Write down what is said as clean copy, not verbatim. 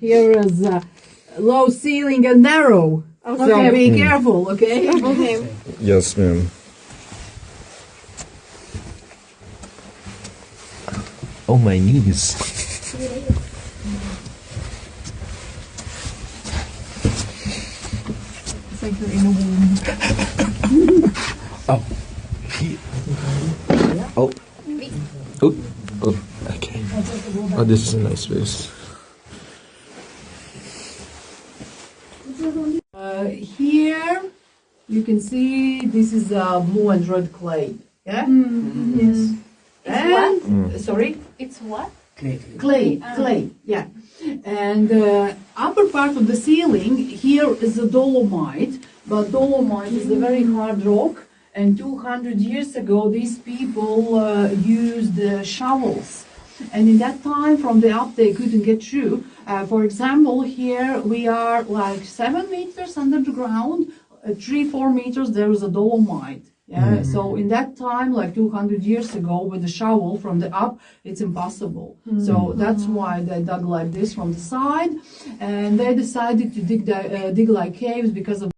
Here is low ceiling and narrow, so be careful, okay? Okay. Yes, ma'am. Oh, my knees. It's like you're in a womb. Oh. Oh. Oh. Oh. Okay. Oh, this is a nice space. Here you can see this is blue and red clay. Yeah. Yes. And sorry. It's what? Clay, yeah. And upper part of the ceiling, here is a dolomite, but dolomite is a very hard rock, and 200 years ago, these people used shovels. And in that time, from the up, they couldn't get through. For example, here we are like 7 meters under the ground, 3-4 meters, there is a dolomite. Yeah, so in that time, like 200 years ago, with the shovel from the up, it's impossible. So that's why they dug like this from the side, and they decided to dig like caves because of